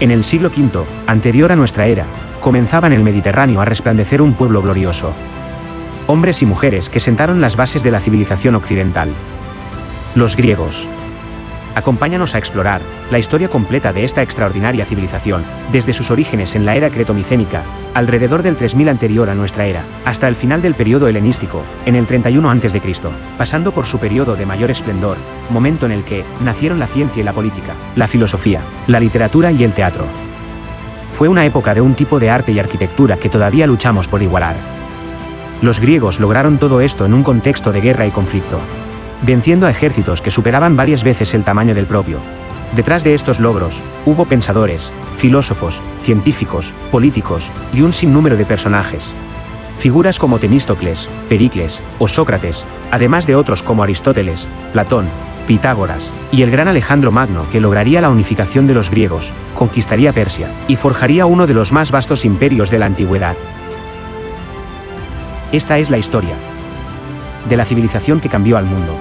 En el siglo V, anterior a nuestra era, comenzaba en el Mediterráneo a resplandecer un pueblo glorioso. Hombres y mujeres que sentaron las bases de la civilización occidental. Los griegos. Acompáñanos a explorar la historia completa de esta extraordinaria civilización, desde sus orígenes en la era cretomicénica, alrededor del 3000 anterior a nuestra era, hasta el final del periodo helenístico, en el 31 a.C., pasando por su periodo de mayor esplendor, momento en el que nacieron la ciencia y la política, la filosofía, la literatura y el teatro. Fue una época de un tipo de arte y arquitectura que todavía luchamos por igualar. Los griegos lograron todo esto en un contexto de guerra y conflicto, venciendo a ejércitos que superaban varias veces el tamaño del propio. Detrás de estos logros, hubo pensadores, filósofos, científicos, políticos, y un sinnúmero de personajes. Figuras como Temístocles, Pericles, o Sócrates, además de otros como Aristóteles, Platón, Pitágoras, y el gran Alejandro Magno, que lograría la unificación de los griegos, conquistaría Persia, y forjaría uno de los más vastos imperios de la antigüedad. Esta es la historia de la civilización que cambió al mundo.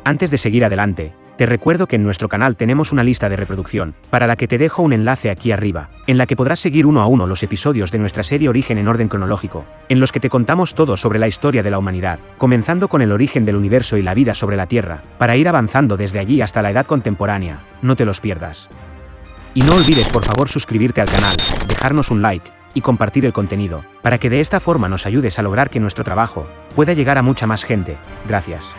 Antes de seguir adelante, te recuerdo que en nuestro canal tenemos una lista de reproducción, para la que te dejo un enlace aquí arriba, en la que podrás seguir uno a uno los episodios de nuestra serie Origen en orden cronológico, en los que te contamos todo sobre la historia de la humanidad, comenzando con el origen del universo y la vida sobre la Tierra, para ir avanzando desde allí hasta la edad contemporánea. No te los pierdas. Y no olvides por favor suscribirte al canal, dejarnos un like, y compartir el contenido, para que de esta forma nos ayudes a lograr que nuestro trabajo pueda llegar a mucha más gente. Gracias.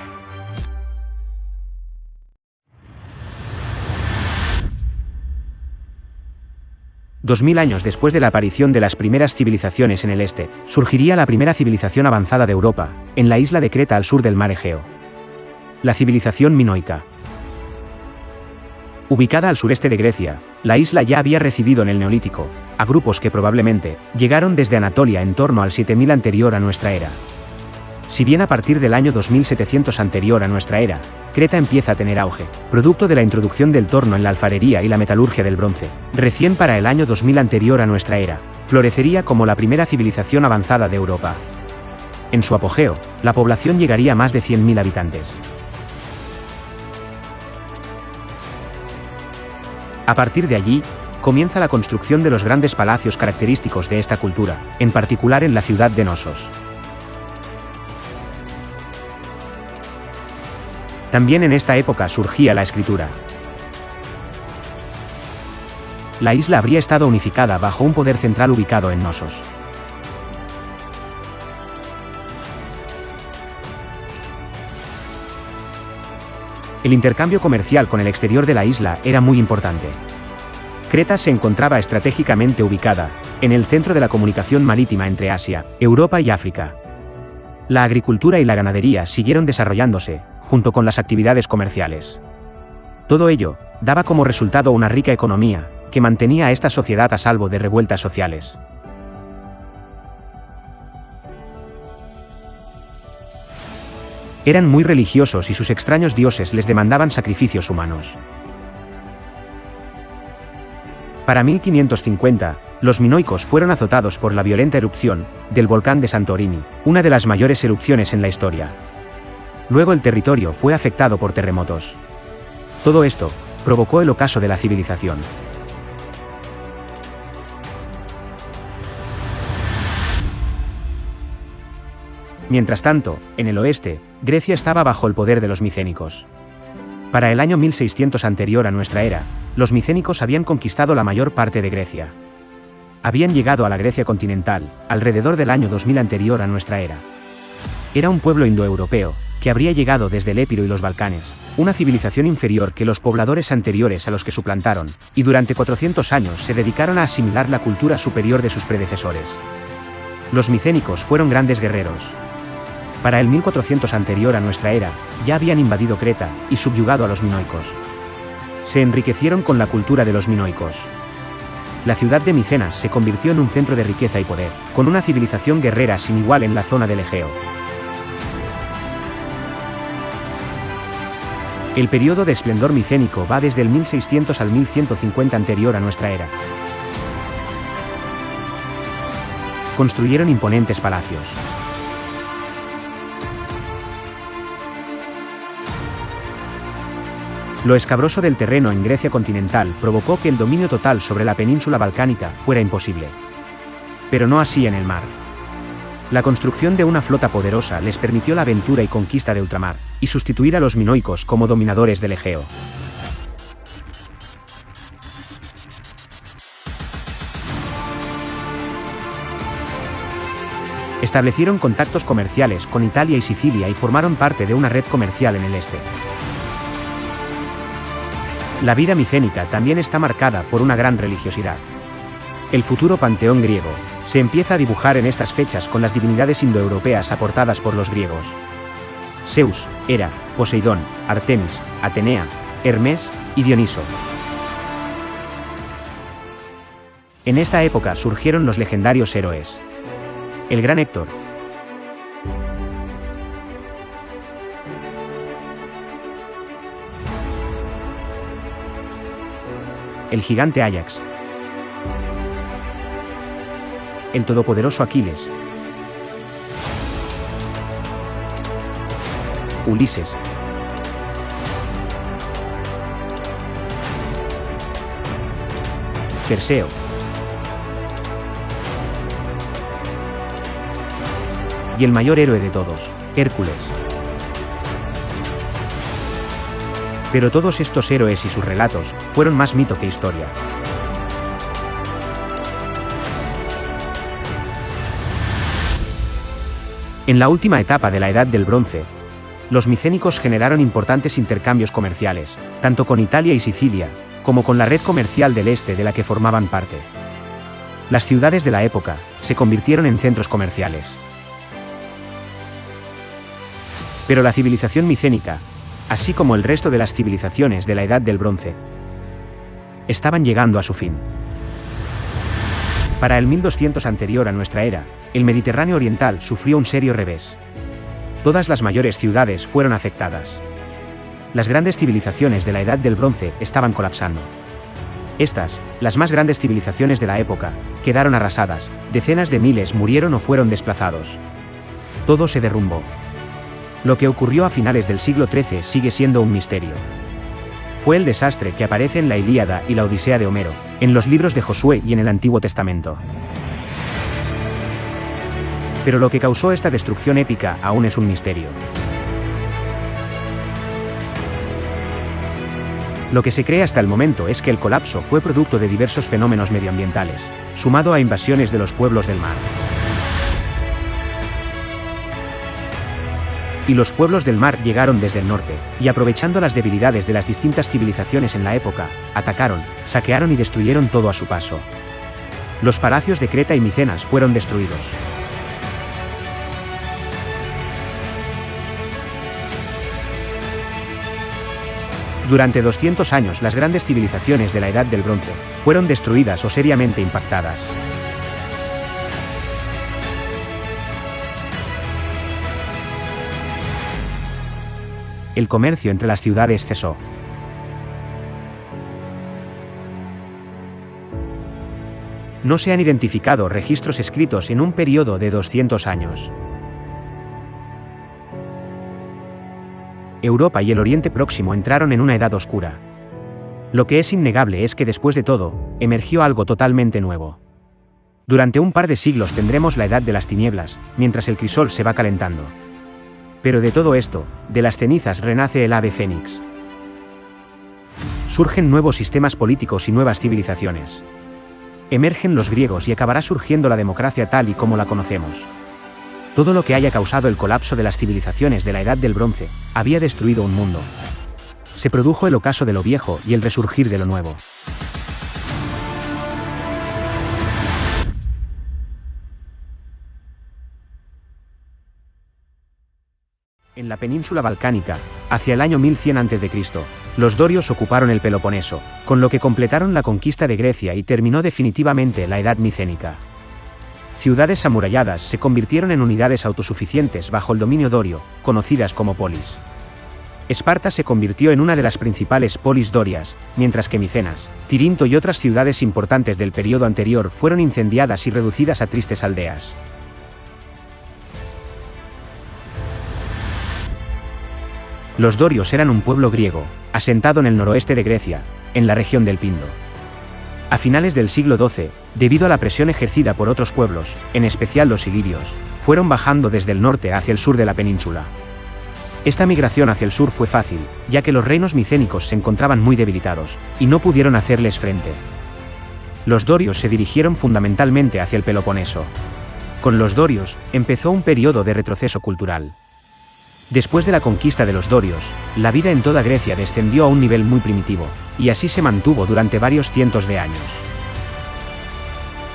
Dos mil años después de la aparición de las primeras civilizaciones en el este, surgiría la primera civilización avanzada de Europa, en la isla de Creta al sur del mar Egeo. La civilización minoica. Ubicada al sureste de Grecia, la isla ya había recibido en el Neolítico a grupos que probablemente llegaron desde Anatolia en torno al 7000 anterior a nuestra era. Si bien a partir del año 2700 anterior a nuestra era, Creta empieza a tener auge, producto de la introducción del torno en la alfarería y la metalurgia del bronce, recién para el año 2000 anterior a nuestra era, florecería como la primera civilización avanzada de Europa. En su apogeo, la población llegaría a más de 100.000 habitantes. A partir de allí, comienza la construcción de los grandes palacios característicos de esta cultura, en particular en la ciudad de Nosos. También en esta época surgía la escritura. La isla habría estado unificada bajo un poder central ubicado en Nosos. El intercambio comercial con el exterior de la isla era muy importante. Creta se encontraba estratégicamente ubicada en el centro de la comunicación marítima entre Asia, Europa y África. La agricultura y la ganadería siguieron desarrollándose, junto con las actividades comerciales. Todo ello daba como resultado una rica economía, que mantenía a esta sociedad a salvo de revueltas sociales. Eran muy religiosos y sus extraños dioses les demandaban sacrificios humanos. Para 1550, los minoicos fueron azotados por la violenta erupción del volcán de Santorini, una de las mayores erupciones en la historia. Luego el territorio fue afectado por terremotos. Todo esto provocó el ocaso de la civilización. Mientras tanto, en el oeste, Grecia estaba bajo el poder de los micénicos. Para el año 1600 anterior a nuestra era, los micénicos habían conquistado la mayor parte de Grecia. Habían llegado a la Grecia continental, alrededor del año 2000 anterior a nuestra era. Era un pueblo indoeuropeo, que habría llegado desde el Épiro y los Balcanes, una civilización inferior que los pobladores anteriores a los que suplantaron, y durante 400 años se dedicaron a asimilar la cultura superior de sus predecesores. Los micénicos fueron grandes guerreros. Para el 1400 anterior a nuestra era, ya habían invadido Creta y subyugado a los minoicos. Se enriquecieron con la cultura de los minoicos. La ciudad de Micenas se convirtió en un centro de riqueza y poder, con una civilización guerrera sin igual en la zona del Egeo. El periodo de esplendor micénico va desde el 1600 al 1150 anterior a nuestra era. Construyeron imponentes palacios. Lo escabroso del terreno en Grecia continental provocó que el dominio total sobre la península balcánica fuera imposible. Pero no así en el mar. La construcción de una flota poderosa les permitió la aventura y conquista de ultramar, y sustituir a los minoicos como dominadores del Egeo. Establecieron contactos comerciales con Italia y Sicilia y formaron parte de una red comercial en el este. La vida micénica también está marcada por una gran religiosidad. El futuro panteón griego se empieza a dibujar en estas fechas con las divinidades indoeuropeas aportadas por los griegos. Zeus, Hera, Poseidón, Artemis, Atenea, Hermes y Dioniso. En esta época surgieron los legendarios héroes. El gran Héctor, el gigante Áyax, el todopoderoso Aquiles, Ulises, Perseo, y el mayor héroe de todos, Hércules. Pero todos estos héroes y sus relatos fueron más mito que historia. En la última etapa de la Edad del Bronce, los micénicos generaron importantes intercambios comerciales, tanto con Italia y Sicilia, como con la red comercial del este de la que formaban parte. Las ciudades de la época se convirtieron en centros comerciales. Pero la civilización micénica, así como el resto de las civilizaciones de la Edad del Bronce, estaban llegando a su fin. Para el 1200 anterior a nuestra era, el Mediterráneo oriental sufrió un serio revés. Todas las mayores ciudades fueron afectadas. Las grandes civilizaciones de la Edad del Bronce estaban colapsando. Estas, las más grandes civilizaciones de la época, quedaron arrasadas, decenas de miles murieron o fueron desplazados. Todo se derrumbó. Lo que ocurrió a finales del siglo XIII sigue siendo un misterio. Fue el desastre que aparece en la Ilíada y la Odisea de Homero, en los libros de Josué y en el Antiguo Testamento. Pero lo que causó esta destrucción épica aún es un misterio. Lo que se cree hasta el momento es que el colapso fue producto de diversos fenómenos medioambientales, sumado a invasiones de los pueblos del mar. Y los pueblos del mar llegaron desde el norte, y aprovechando las debilidades de las distintas civilizaciones en la época, atacaron, saquearon y destruyeron todo a su paso. Los palacios de Creta y Micenas fueron destruidos. Durante 200 años las grandes civilizaciones de la Edad del Bronce fueron destruidas o seriamente impactadas. El comercio entre las ciudades cesó. No se han identificado registros escritos en un periodo de 200 años. Europa y el Oriente Próximo entraron en una edad oscura. Lo que es innegable es que después de todo, emergió algo totalmente nuevo. Durante un par de siglos tendremos la edad de las tinieblas, mientras el crisol se va calentando. Pero de todo esto, de las cenizas renace el ave fénix. Surgen nuevos sistemas políticos y nuevas civilizaciones. Emergen los griegos y acabará surgiendo la democracia tal y como la conocemos. Todo lo que haya causado el colapso de las civilizaciones de la Edad del Bronce, había destruido un mundo. Se produjo el ocaso de lo viejo y el resurgir de lo nuevo. En la península balcánica, hacia el año 1100 a.C., los dorios ocuparon el Peloponeso, con lo que completaron la conquista de Grecia y terminó definitivamente la Edad micénica. Ciudades amuralladas se convirtieron en unidades autosuficientes bajo el dominio dorio, conocidas como polis. Esparta se convirtió en una de las principales polis dorias, mientras que Micenas, Tirinto y otras ciudades importantes del período anterior fueron incendiadas y reducidas a tristes aldeas. Los dorios eran un pueblo griego, asentado en el noroeste de Grecia, en la región del Pindo. A finales del siglo XII, debido a la presión ejercida por otros pueblos, en especial los ilirios, fueron bajando desde el norte hacia el sur de la península. Esta migración hacia el sur fue fácil, ya que los reinos micénicos se encontraban muy debilitados, y no pudieron hacerles frente. Los dorios se dirigieron fundamentalmente hacia el Peloponeso. Con los dorios, empezó un periodo de retroceso cultural. Después de la conquista de los dorios, la vida en toda Grecia descendió a un nivel muy primitivo, y así se mantuvo durante varios cientos de años.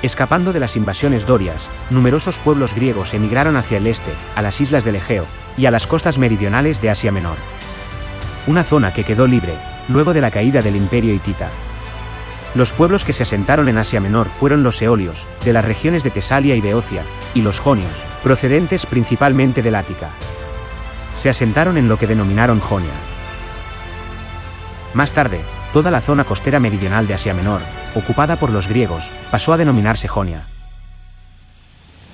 Escapando de las invasiones dorias, numerosos pueblos griegos emigraron hacia el este, a las islas del Egeo, y a las costas meridionales de Asia Menor. Una zona que quedó libre, luego de la caída del imperio hitita. Los pueblos que se asentaron en Asia Menor fueron los eolios, de las regiones de Tesalia y Beocia, y los jonios, procedentes principalmente del Ática. Se asentaron en lo que denominaron Jonia. Más tarde, toda la zona costera meridional de Asia Menor, ocupada por los griegos, pasó a denominarse Jonia.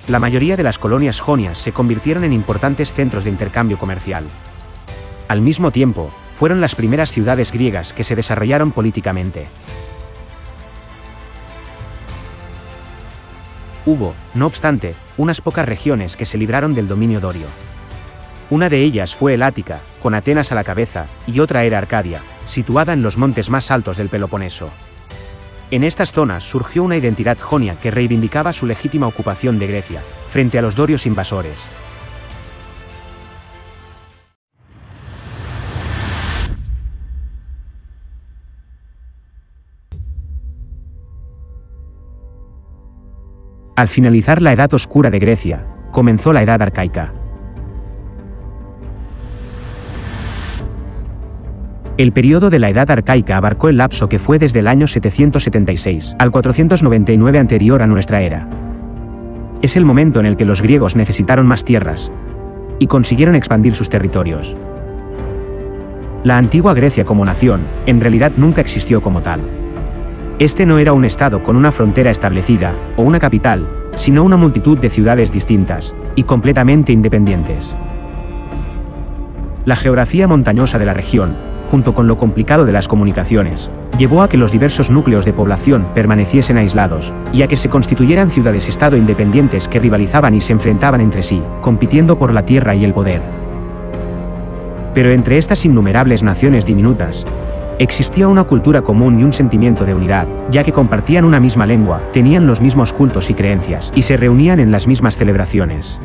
La mayoría de las colonias jonias se convirtieron en importantes centros de intercambio comercial. Al mismo tiempo, fueron las primeras ciudades griegas que se desarrollaron políticamente. Hubo, no obstante, unas pocas regiones que se libraron del dominio dorio. Una de ellas fue el Ática, con Atenas a la cabeza, y otra era Arcadia, situada en los montes más altos del Peloponeso. En estas zonas surgió una identidad jonia que reivindicaba su legítima ocupación de Grecia, frente a los dorios invasores. Al finalizar la Edad Oscura de Grecia, comenzó la Edad Arcaica. El período de la Edad Arcaica abarcó el lapso que fue desde el año 776 al 499 anterior a nuestra era. Es el momento en el que los griegos necesitaron más tierras y consiguieron expandir sus territorios. La antigua Grecia como nación, en realidad nunca existió como tal. Este no era un estado con una frontera establecida o una capital, sino una multitud de ciudades distintas y completamente independientes. La geografía montañosa de la región, junto con lo complicado de las comunicaciones, llevó a que los diversos núcleos de población permaneciesen aislados, y a que se constituyeran ciudades-estado independientes que rivalizaban y se enfrentaban entre sí, compitiendo por la tierra y el poder. Pero entre estas innumerables naciones diminutas, existía una cultura común y un sentimiento de unidad, ya que compartían una misma lengua, tenían los mismos cultos y creencias, y se reunían en las mismas celebraciones.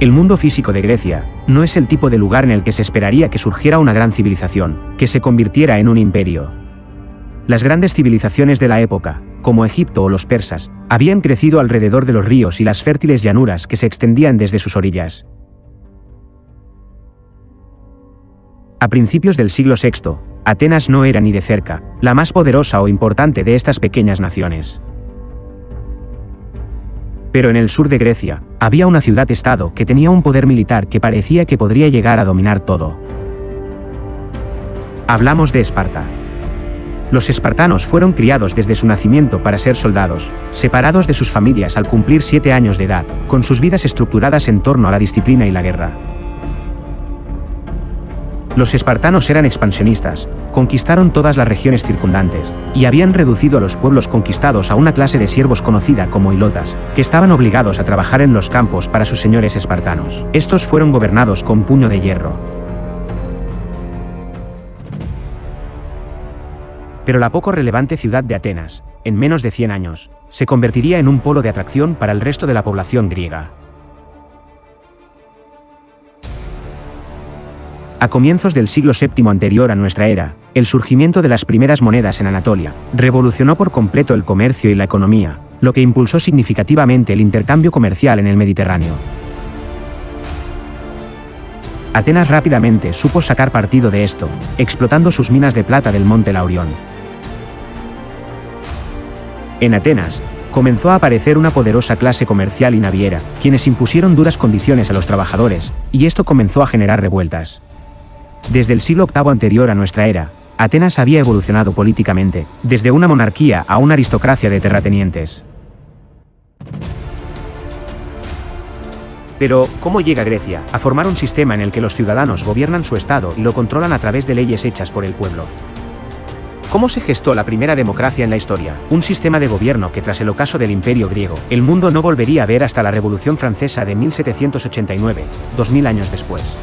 El mundo físico de Grecia no es el tipo de lugar en el que se esperaría que surgiera una gran civilización, que se convirtiera en un imperio. Las grandes civilizaciones de la época, como Egipto o los persas, habían crecido alrededor de los ríos y las fértiles llanuras que se extendían desde sus orillas. A principios del siglo VI, Atenas no era ni de cerca la más poderosa o importante de estas pequeñas naciones. Pero en el sur de Grecia, había una ciudad-estado que tenía un poder militar que parecía que podría llegar a dominar todo. Hablamos de Esparta. Los espartanos fueron criados desde su nacimiento para ser soldados, separados de sus familias al cumplir 7 años de edad, con sus vidas estructuradas en torno a la disciplina y la guerra. Los espartanos eran expansionistas, conquistaron todas las regiones circundantes, y habían reducido a los pueblos conquistados a una clase de siervos conocida como hilotas, que estaban obligados a trabajar en los campos para sus señores espartanos. Estos fueron gobernados con puño de hierro. Pero la poco relevante ciudad de Atenas, en menos de 100 años, se convertiría en un polo de atracción para el resto de la población griega. A comienzos del siglo VII anterior a nuestra era, el surgimiento de las primeras monedas en Anatolia revolucionó por completo el comercio y la economía, lo que impulsó significativamente el intercambio comercial en el Mediterráneo. Atenas rápidamente supo sacar partido de esto, explotando sus minas de plata del monte Laurión. En Atenas, comenzó a aparecer una poderosa clase comercial y naviera, quienes impusieron duras condiciones a los trabajadores, y esto comenzó a generar revueltas. Desde el siglo VIII anterior a nuestra era, Atenas había evolucionado políticamente, desde una monarquía a una aristocracia de terratenientes. Pero, ¿cómo llega Grecia a formar un sistema en el que los ciudadanos gobiernan su estado y lo controlan a través de leyes hechas por el pueblo? ¿Cómo se gestó la primera democracia en la historia? Un sistema de gobierno que tras el ocaso del Imperio griego, el mundo no volvería a ver hasta la Revolución Francesa de 1789, 2000 años después.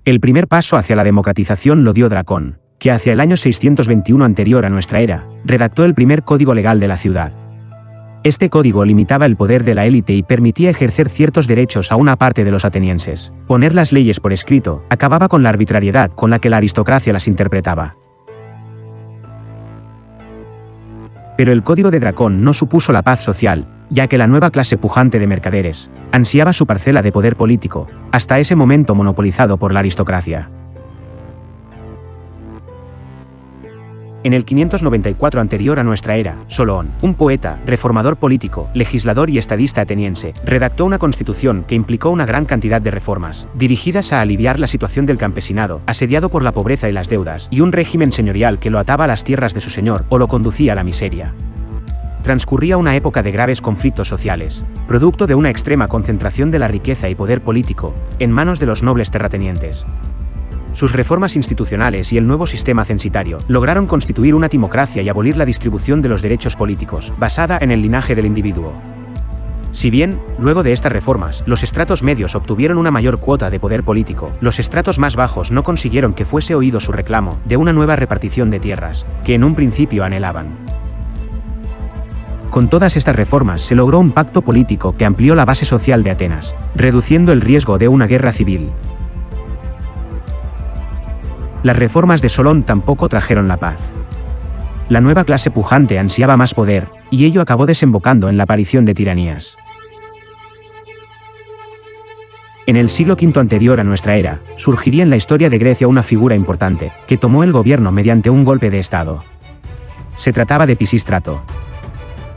El primer paso hacia la democratización lo dio Dracón, que hacia el año 621 anterior a nuestra era, redactó el primer código legal de la ciudad. Este código limitaba el poder de la élite y permitía ejercer ciertos derechos a una parte de los atenienses. Poner las leyes por escrito acababa con la arbitrariedad con la que la aristocracia las interpretaba. Pero el código de Dracón no supuso la paz social, ya que la nueva clase pujante de mercaderes ansiaba su parcela de poder político, hasta ese momento monopolizado por la aristocracia. En el 594 anterior a nuestra era, Solón, un poeta, reformador político, legislador y estadista ateniense, redactó una constitución que implicó una gran cantidad de reformas, dirigidas a aliviar la situación del campesinado, asediado por la pobreza y las deudas, y un régimen señorial que lo ataba a las tierras de su señor o lo conducía a la miseria. Transcurría una época de graves conflictos sociales, producto de una extrema concentración de la riqueza y poder político, en manos de los nobles terratenientes. Sus reformas institucionales y el nuevo sistema censitario lograron constituir una timocracia y abolir la distribución de los derechos políticos, basada en el linaje del individuo. Si bien, luego de estas reformas, los estratos medios obtuvieron una mayor cuota de poder político, los estratos más bajos no consiguieron que fuese oído su reclamo de una nueva repartición de tierras, que en un principio anhelaban. Con todas estas reformas se logró un pacto político que amplió la base social de Atenas, reduciendo el riesgo de una guerra civil. Las reformas de Solón tampoco trajeron la paz. La nueva clase pujante ansiaba más poder, y ello acabó desembocando en la aparición de tiranías. En el siglo V anterior a nuestra era, surgiría en la historia de Grecia una figura importante, que tomó el gobierno mediante un golpe de estado. Se trataba de Pisístrato.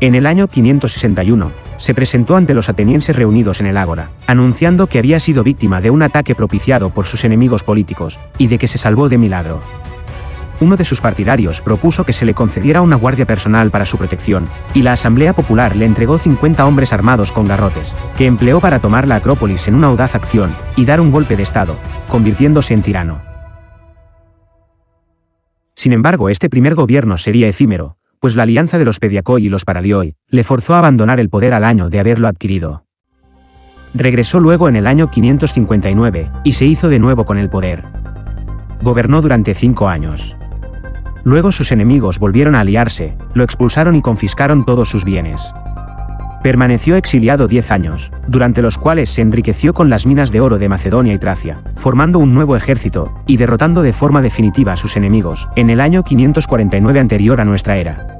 En el año 561, se presentó ante los atenienses reunidos en el Ágora, anunciando que había sido víctima de un ataque propiciado por sus enemigos políticos, y de que se salvó de milagro. Uno de sus partidarios propuso que se le concediera una guardia personal para su protección, y la Asamblea Popular le entregó 50 hombres armados con garrotes, que empleó para tomar la Acrópolis en una audaz acción, y dar un golpe de estado, convirtiéndose en tirano. Sin embargo, este primer gobierno sería efímero, pues la alianza de los Pediacoi y los Paralioi le forzó a abandonar el poder al año de haberlo adquirido. Regresó luego en el año 559, y se hizo de nuevo con el poder. Gobernó durante 5 años. Luego sus enemigos volvieron a aliarse, lo expulsaron y confiscaron todos sus bienes. Permaneció exiliado 10 años, durante los cuales se enriqueció con las minas de oro de Macedonia y Tracia, formando un nuevo ejército, y derrotando de forma definitiva a sus enemigos, en el año 549 anterior a nuestra era.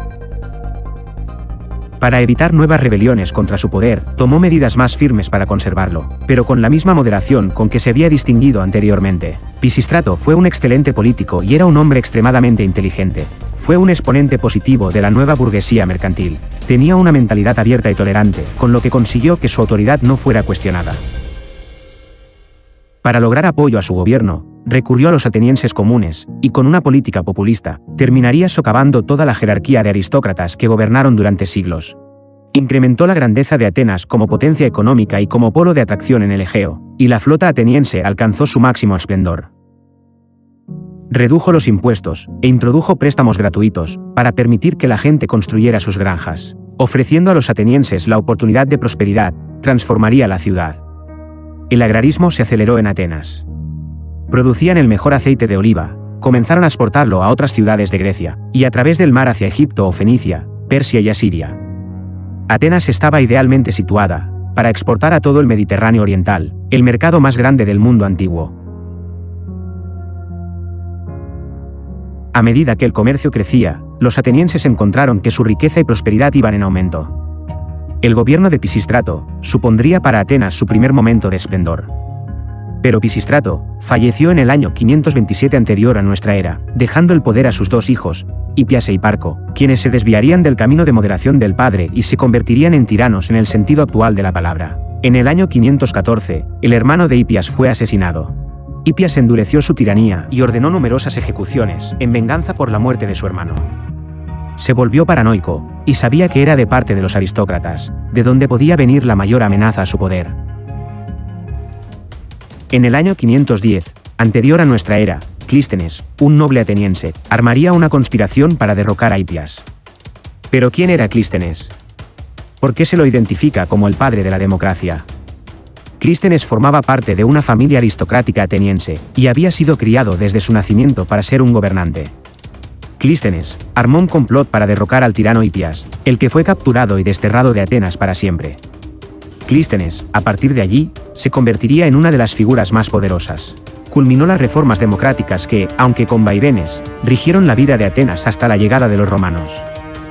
Para evitar nuevas rebeliones contra su poder, tomó medidas más firmes para conservarlo, pero con la misma moderación con que se había distinguido anteriormente. Pisístrato fue un excelente político y era un hombre extremadamente inteligente. Fue un exponente positivo de la nueva burguesía mercantil. Tenía una mentalidad abierta y tolerante, con lo que consiguió que su autoridad no fuera cuestionada. Para lograr apoyo a su gobierno, recurrió a los atenienses comunes, y con una política populista, terminaría socavando toda la jerarquía de aristócratas que gobernaron durante siglos. Incrementó la grandeza de Atenas como potencia económica y como polo de atracción en el Egeo, y la flota ateniense alcanzó su máximo esplendor. Redujo los impuestos, e introdujo préstamos gratuitos, para permitir que la gente construyera sus granjas. Ofreciendo a los atenienses la oportunidad de prosperidad, transformaría la ciudad. El agrarismo se aceleró en Atenas. Producían el mejor aceite de oliva, comenzaron a exportarlo a otras ciudades de Grecia, y a través del mar hacia Egipto o Fenicia, Persia y Asiria. Atenas estaba idealmente situada, para exportar a todo el Mediterráneo oriental, el mercado más grande del mundo antiguo. A medida que el comercio crecía, los atenienses encontraron que su riqueza y prosperidad iban en aumento. El gobierno de Pisístrato supondría para Atenas su primer momento de esplendor. Pero Pisístrato falleció en el año 527 anterior a nuestra era, dejando el poder a sus 2 hijos, Hipias e Hiparco, quienes se desviarían del camino de moderación del padre y se convertirían en tiranos en el sentido actual de la palabra. En el año 514, el hermano de Hipias fue asesinado. Hipias endureció su tiranía y ordenó numerosas ejecuciones, en venganza por la muerte de su hermano. se volvió paranoico, y sabía que era de parte de los aristócratas, de donde podía venir la mayor amenaza a su poder. En el año 510, anterior a nuestra era, Clístenes, un noble ateniense, armaría una conspiración para derrocar a Hipias. ¿Pero quién era Clístenes? ¿Por qué se lo identifica como el padre de la democracia? Clístenes formaba parte de una familia aristocrática ateniense, y había sido criado desde su nacimiento para ser un gobernante. Clístenes armó un complot para derrocar al tirano Hipias, el que fue capturado y desterrado de Atenas para siempre. Clístenes, a partir de allí, se convertiría en una de las figuras más poderosas. Culminó las reformas democráticas que, aunque con vaivenes, rigieron la vida de Atenas hasta la llegada de los romanos.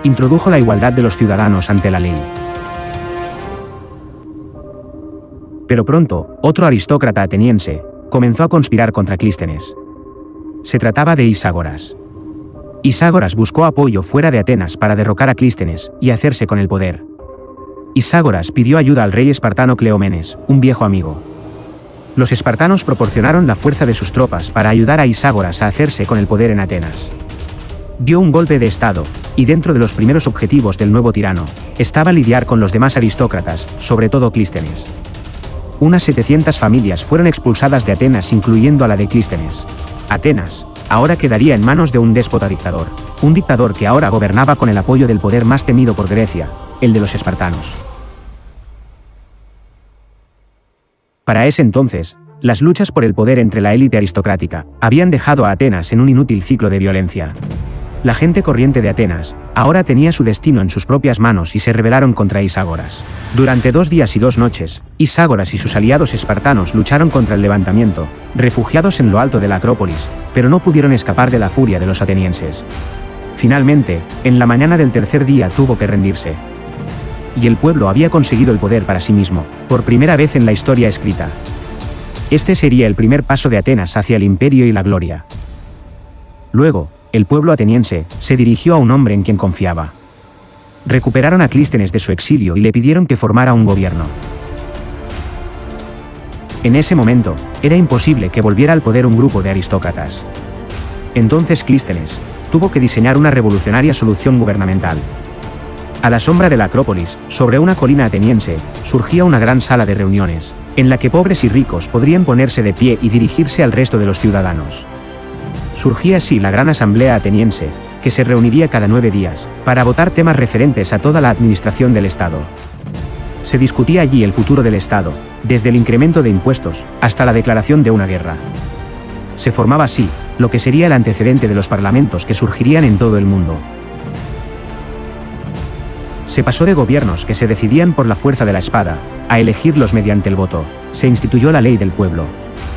Introdujo la igualdad de los ciudadanos ante la ley. Pero pronto, otro aristócrata ateniense comenzó a conspirar contra Clístenes. Se trataba de Iságoras. Iságoras buscó apoyo fuera de Atenas para derrocar a Clístenes y hacerse con el poder. Iságoras pidió ayuda al rey espartano Cleómenes, un viejo amigo. Los espartanos proporcionaron la fuerza de sus tropas para ayudar a Iságoras a hacerse con el poder en Atenas. Dio un golpe de estado, y dentro de los primeros objetivos del nuevo tirano, estaba lidiar con los demás aristócratas, sobre todo Clístenes. Unas 700 familias fueron expulsadas de Atenas, incluyendo a la de Clístenes. Atenas ahora quedaría en manos de un déspota dictador, un dictador que ahora gobernaba con el apoyo del poder más temido por Grecia, el de los espartanos. Para ese entonces, las luchas por el poder entre la élite aristocrática habían dejado a Atenas en un inútil ciclo de violencia. La gente corriente de Atenas ahora tenía su destino en sus propias manos y se rebelaron contra Iságoras. Durante 2 días y 2 noches, Iságoras y sus aliados espartanos lucharon contra el levantamiento, refugiados en lo alto de la Acrópolis, pero no pudieron escapar de la furia de los atenienses. Finalmente, en la mañana del tercer día tuvo que rendirse. Y el pueblo había conseguido el poder para sí mismo, por primera vez en la historia escrita. Este sería el primer paso de Atenas hacia el imperio y la gloria. Luego, el pueblo ateniense se dirigió a un hombre en quien confiaba. Recuperaron a Clístenes de su exilio y le pidieron que formara un gobierno. En ese momento, era imposible que volviera al poder un grupo de aristócratas. Entonces Clístenes tuvo que diseñar una revolucionaria solución gubernamental. A la sombra de la Acrópolis, sobre una colina ateniense, surgía una gran sala de reuniones, en la que pobres y ricos podrían ponerse de pie y dirigirse al resto de los ciudadanos. Surgía así la gran asamblea ateniense, que se reuniría cada 9 días, para votar temas referentes a toda la administración del Estado. Se discutía allí el futuro del Estado, desde el incremento de impuestos, hasta la declaración de una guerra. Se formaba así, lo que sería el antecedente de los parlamentos que surgirían en todo el mundo. Se pasó de gobiernos que se decidían por la fuerza de la espada, a elegirlos mediante el voto. Se instituyó la ley del pueblo.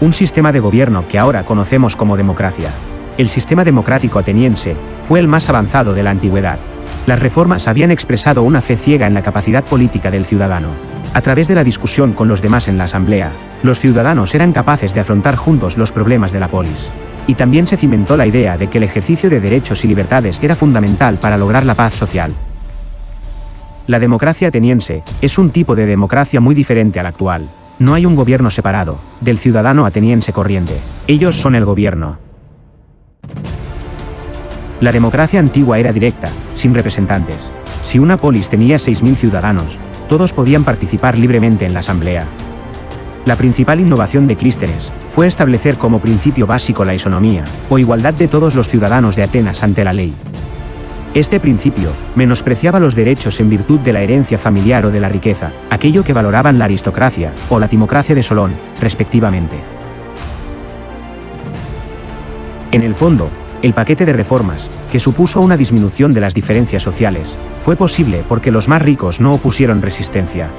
Un sistema de gobierno que ahora conocemos como democracia. El sistema democrático ateniense fue el más avanzado de la antigüedad. Las reformas habían expresado una fe ciega en la capacidad política del ciudadano. A través de la discusión con los demás en la asamblea, los ciudadanos eran capaces de afrontar juntos los problemas de la polis. Y también se cimentó la idea de que el ejercicio de derechos y libertades era fundamental para lograr la paz social. La democracia ateniense es un tipo de democracia muy diferente al actual. No hay un gobierno separado del ciudadano ateniense corriente. Ellos son el gobierno. La democracia antigua era directa, sin representantes. Si una polis tenía 6.000 ciudadanos, todos podían participar libremente en la asamblea. La principal innovación de Clístenes fue establecer como principio básico la isonomía, o igualdad de todos los ciudadanos de Atenas ante la ley. Este principio menospreciaba los derechos en virtud de la herencia familiar o de la riqueza, aquello que valoraban la aristocracia o la timocracia de Solón, respectivamente. En el fondo, el paquete de reformas, que supuso una disminución de las diferencias sociales, fue posible porque los más ricos no opusieron resistencia.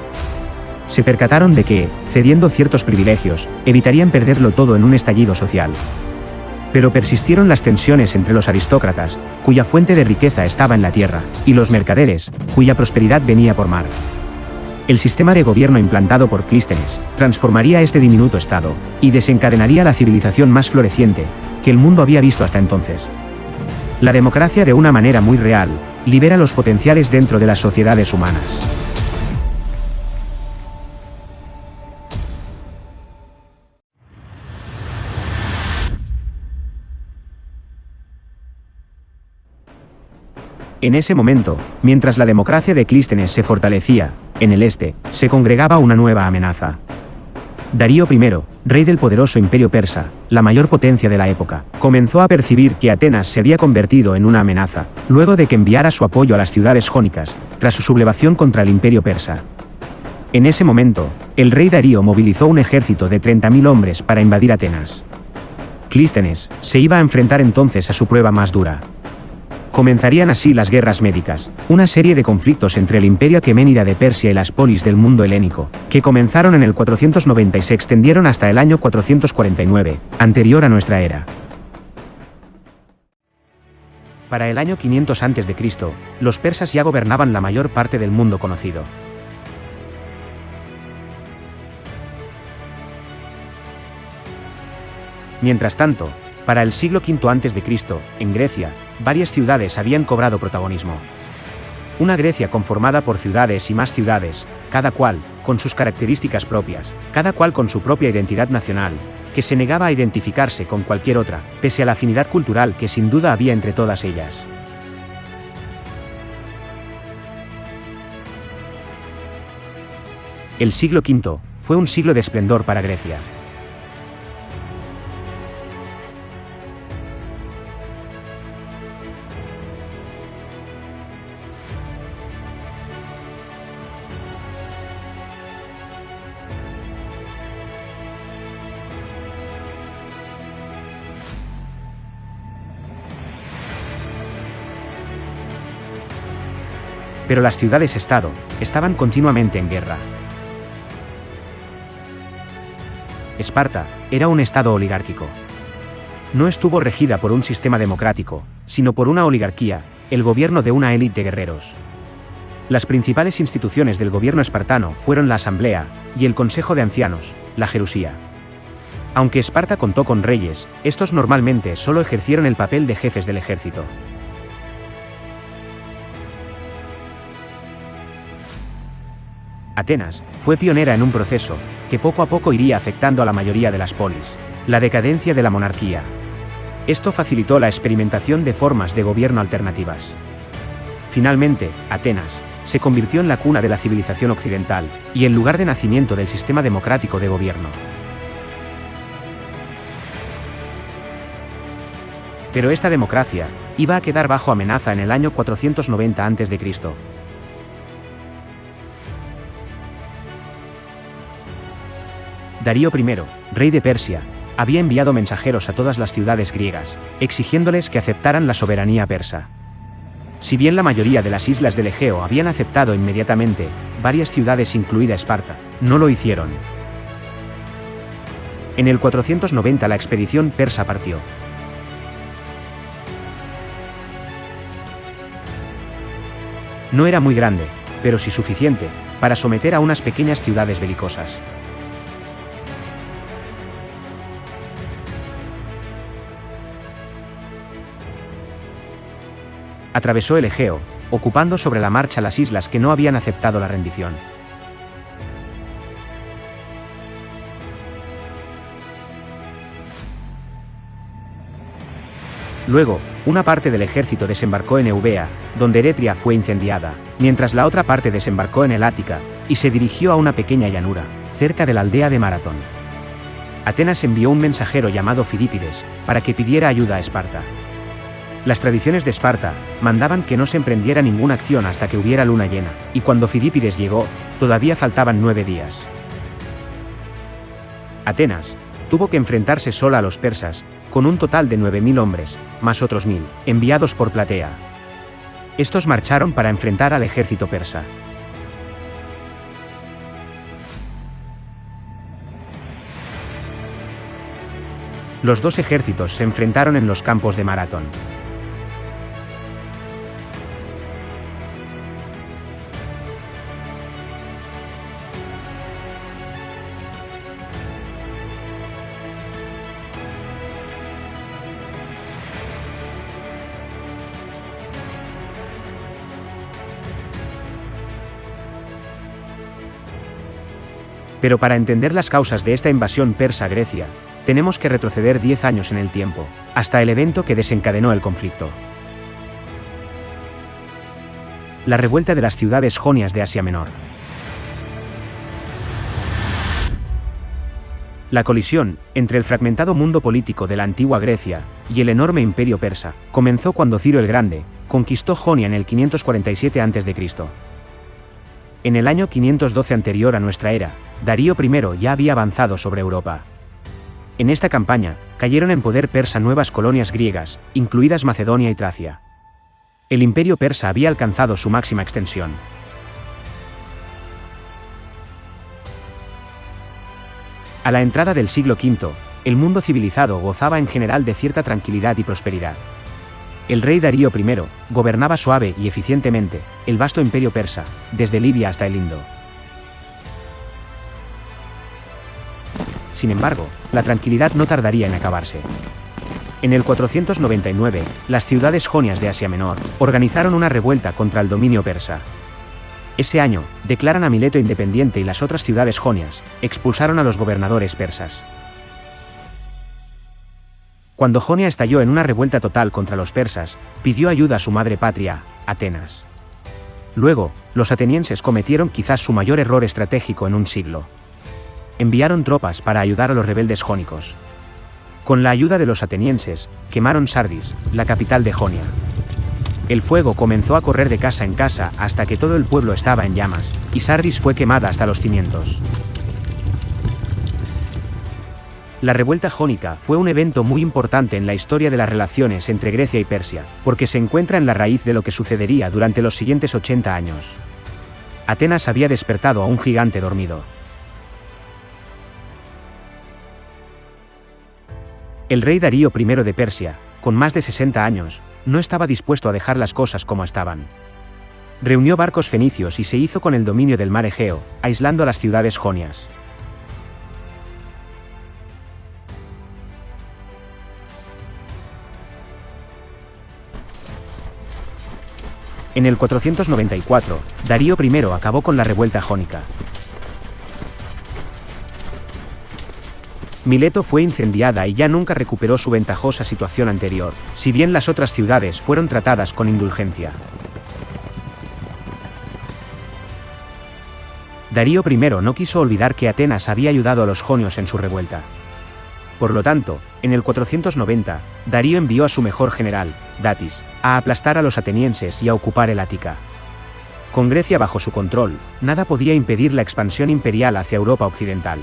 Se percataron de que, cediendo ciertos privilegios, evitarían perderlo todo en un estallido social. Pero persistieron las tensiones entre los aristócratas, cuya fuente de riqueza estaba en la tierra, y los mercaderes, cuya prosperidad venía por mar. El sistema de gobierno implantado por Clístenes transformaría este diminuto estado, y desencadenaría la civilización más floreciente que el mundo había visto hasta entonces. La democracia, de una manera muy real, libera los potenciales dentro de las sociedades humanas. En ese momento, mientras la democracia de Clístenes se fortalecía, en el este, se congregaba una nueva amenaza. Darío I, rey del poderoso imperio persa, la mayor potencia de la época, comenzó a percibir que Atenas se había convertido en una amenaza, luego de que enviara su apoyo a las ciudades jónicas, tras su sublevación contra el imperio persa. En ese momento, el rey Darío movilizó un ejército de 30.000 hombres para invadir Atenas. Clístenes se iba a enfrentar entonces a su prueba más dura. Comenzarían así las guerras médicas, una serie de conflictos entre el imperio aqueménida de Persia y las polis del mundo helénico, que comenzaron en el 490 y se extendieron hasta el año 449, anterior a nuestra era. Para el año 500 a.C., los persas ya gobernaban la mayor parte del mundo conocido. Mientras tanto, para el siglo V a.C., en Grecia, varias ciudades habían cobrado protagonismo. Una Grecia conformada por ciudades y más ciudades, cada cual con sus características propias, cada cual con su propia identidad nacional, que se negaba a identificarse con cualquier otra, pese a la afinidad cultural que sin duda había entre todas ellas. El siglo V fue un siglo de esplendor para Grecia. Pero las ciudades-estado estaban continuamente en guerra. Esparta era un estado oligárquico. No estuvo regida por un sistema democrático, sino por una oligarquía, el gobierno de una élite de guerreros. Las principales instituciones del gobierno espartano fueron la Asamblea y el Consejo de Ancianos, la Jerusía. Aunque Esparta contó con reyes, estos normalmente solo ejercieron el papel de jefes del ejército. Atenas fue pionera en un proceso que poco a poco iría afectando a la mayoría de las polis: la decadencia de la monarquía. Esto facilitó la experimentación de formas de gobierno alternativas. Finalmente, Atenas se convirtió en la cuna de la civilización occidental y el lugar de nacimiento del sistema democrático de gobierno. Pero esta democracia iba a quedar bajo amenaza en el año 490 a.C. Darío I, rey de Persia, había enviado mensajeros a todas las ciudades griegas, exigiéndoles que aceptaran la soberanía persa. Si bien la mayoría de las islas del Egeo habían aceptado inmediatamente, varias ciudades, incluida Esparta, no lo hicieron. En el 490 la expedición persa partió. No era muy grande, pero sí suficiente para someter a unas pequeñas ciudades belicosas. Atravesó el Egeo, ocupando sobre la marcha las islas que no habían aceptado la rendición. Luego, una parte del ejército desembarcó en Eubea, donde Eretria fue incendiada, mientras la otra parte desembarcó en el Ática y se dirigió a una pequeña llanura, cerca de la aldea de Maratón. Atenas envió un mensajero llamado Fidípides para que pidiera ayuda a Esparta. Las tradiciones de Esparta mandaban que no se emprendiera ninguna acción hasta que hubiera luna llena, y cuando Fidípides llegó, todavía faltaban 9 días. Atenas tuvo que enfrentarse sola a los persas, con un total de 9.000 hombres, más otros 1.000, enviados por Platea. Estos marcharon para enfrentar al ejército persa. Los dos ejércitos se enfrentaron en los campos de Maratón. Pero para entender las causas de esta invasión persa a Grecia, tenemos que retroceder 10 años en el tiempo, hasta el evento que desencadenó el conflicto. La revuelta de las ciudades jonias de Asia Menor. La colisión entre el fragmentado mundo político de la antigua Grecia y el enorme imperio persa comenzó cuando Ciro el Grande conquistó Jonia en el 547 a.C. En el año 512 anterior a nuestra era, Darío I ya había avanzado sobre Europa. En esta campaña, cayeron en poder persa nuevas colonias griegas, incluidas Macedonia y Tracia. El imperio persa había alcanzado su máxima extensión. A la entrada del siglo V, el mundo civilizado gozaba en general de cierta tranquilidad y prosperidad. El rey Darío I gobernaba suave y eficientemente el vasto imperio persa, desde Libia hasta el Indo. Sin embargo, la tranquilidad no tardaría en acabarse. En el 499, las ciudades jonias de Asia Menor organizaron una revuelta contra el dominio persa. Ese año, declaran a Mileto independiente y las otras ciudades jonias expulsaron a los gobernadores persas. Cuando Jonia estalló en una revuelta total contra los persas, pidió ayuda a su madre patria, Atenas. Luego, los atenienses cometieron quizás su mayor error estratégico en un siglo. Enviaron tropas para ayudar a los rebeldes jónicos. Con la ayuda de los atenienses, quemaron Sardis, la capital de Jonia. El fuego comenzó a correr de casa en casa hasta que todo el pueblo estaba en llamas, y Sardis fue quemada hasta los cimientos. La revuelta jónica fue un evento muy importante en la historia de las relaciones entre Grecia y Persia, porque se encuentra en la raíz de lo que sucedería durante los siguientes 80 años. Atenas había despertado a un gigante dormido. El rey Darío I de Persia, con más de 60 años, no estaba dispuesto a dejar las cosas como estaban. Reunió barcos fenicios y se hizo con el dominio del mar Egeo, aislando a las ciudades jonias. En el 494, Darío I acabó con la revuelta jónica. Mileto fue incendiada y ya nunca recuperó su ventajosa situación anterior, si bien las otras ciudades fueron tratadas con indulgencia. Darío I no quiso olvidar que Atenas había ayudado a los jonios en su revuelta. Por lo tanto, en el 490, Darío envió a su mejor general, Datis, a aplastar a los atenienses y a ocupar el Ática. Con Grecia bajo su control, nada podía impedir la expansión imperial hacia Europa occidental.